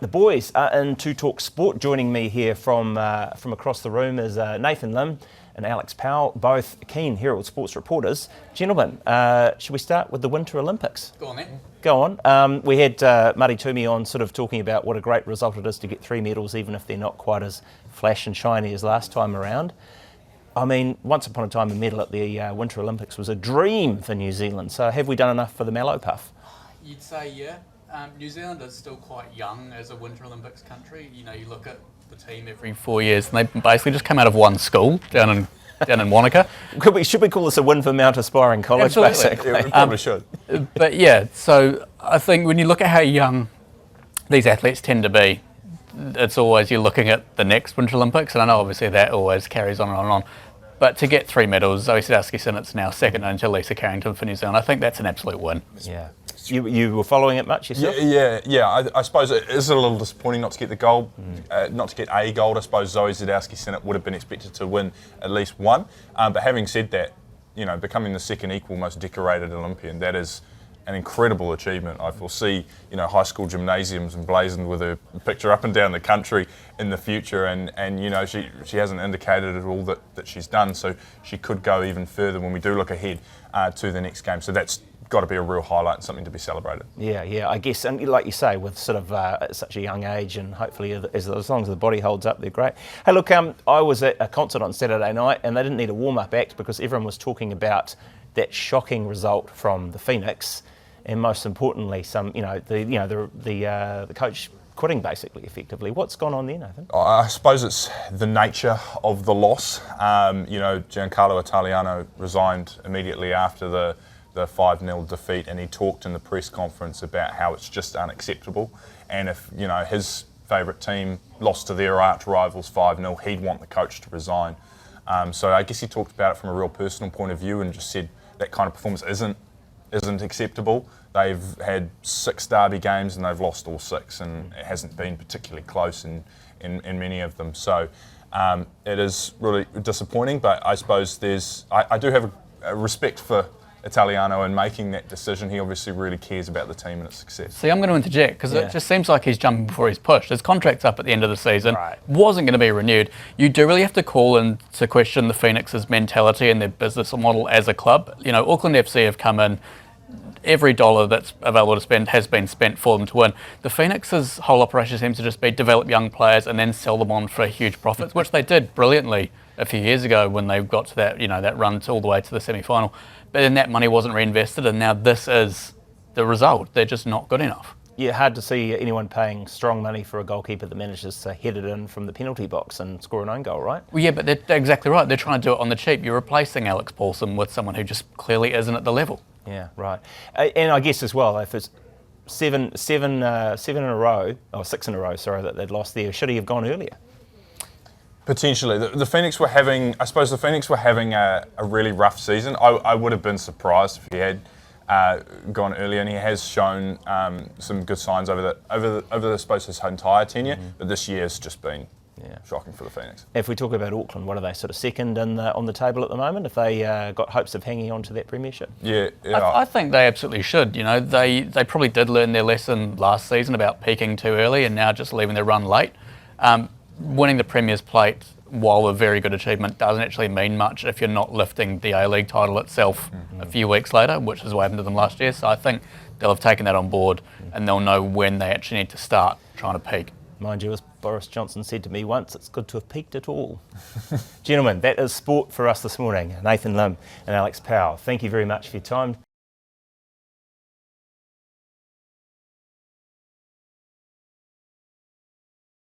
The boys are in to talk sport. Joining me here from across the room is Nathan Limm and Alex Powell, both keen Herald sports reporters. Gentlemen, should we start with the Winter Olympics? Go on then. Go on. We had Marty Toomey on sort of talking about what a great result it is to get 3 medals, even if they're not quite as flash and shiny as last time around. I mean, once upon a time a medal at the Winter Olympics was a dream for New Zealand. So have we done enough for the Mallow Puff? You'd say yeah. New Zealand is still quite young as a Winter Olympics country. You know, you look at the team every 4 years, and they basically just come out of one school down in Wanaka. Should we call this a win for Mount Aspiring College? Absolutely. Basically? Yeah, we probably should. But yeah, so I think when you look at how young these athletes tend to be, it's always you're looking at the next Winter Olympics, and I know obviously that always carries on and on and on. But to get 3 medals, Zoe Sadowski-Sinnott's now second to Lisa Carrington for New Zealand. I think that's an absolute win. Yeah. You were following it much yourself? Yeah. I suppose it is a little disappointing not to get the gold, not to get a gold. I suppose Zoe Sadowski-Sinnott would have been expected to win at least one. But having said that, you know, becoming the second equal most decorated Olympian, that is an incredible achievement. I foresee, you know, high school gymnasiums emblazoned with her picture up and down the country in the future, and you know, she hasn't indicated at all that she's done, so she could go even further when we do look ahead to the next game. So that's got to be a real highlight and something to be celebrated. Yeah, I guess, and like you say, with sort of at such a young age, and hopefully as long as the body holds up, they're great. Hey, look, I was at a concert on Saturday night, and they didn't need a warm-up act because everyone was talking about that shocking result from the Phoenix, and most importantly, the coach quitting basically, effectively. What's gone on there, Nathan? I suppose it's the nature of the loss. You know, Giancarlo Italiano resigned immediately after the 5-0 defeat, and he talked in the press conference about how it's just unacceptable, and if, you know, his favourite team lost to their arch rivals 5-0, he'd want the coach to resign. So I guess he talked about it from a real personal point of view and just said that kind of performance isn't acceptable. They've had 6 derby games and they've lost all 6, and it hasn't been particularly close in many of them. So it is really disappointing, but I suppose I do have a respect for Italiano in making that decision. He obviously really cares about the team and its success. See, I'm going to interject because it just seems like he's jumping before he's pushed. His contract's up at the end of the season, wasn't going to be renewed. You do really have to call into question the Phoenix's mentality and their business model as a club. You know, Auckland FC have come in, every dollar that's available to spend has been spent for them to win. The Phoenix's whole operation seems to just be develop young players and then sell them on for huge profits, which they did brilliantly a few years ago when they got to that, you know, that run all the way to the semi-final. But then that money wasn't reinvested, and now this is the result. They're just not good enough. Yeah, hard to see anyone paying strong money for a goalkeeper that manages to head it in from the penalty box and score an own goal, right? Well, yeah, but they're exactly right. They're trying to do it on the cheap. You're replacing Alex Paulson with someone who just clearly isn't at the level. Yeah, right. And I guess as well, if it's seven in a row, or 6 in a row, sorry, that they'd lost there, should he have gone earlier? Potentially. The Phoenix were having a really rough season. I would have been surprised if he had gone earlier, and he has shown some good signs over I suppose his entire tenure, but this year has just been shocking for the Phoenix. If we talk about Auckland, what are they, sort of second on the table at the moment, if they got hopes of hanging on to that premiership? Yeah. I think they absolutely should. You know, they probably did learn their lesson last season about peaking too early and now just leaving their run late. Winning the Premier's Plate, while a very good achievement, doesn't actually mean much if you're not lifting the A-League title itself a few weeks later, which is what happened to them last year. So I think they'll have taken that on board and they'll know when they actually need to start trying to peak. Mind you, as Boris Johnson said to me once, it's good to have peaked at all. Gentlemen, that is sport for us this morning. Nathan Limm and Alex Powell, thank you very much for your time.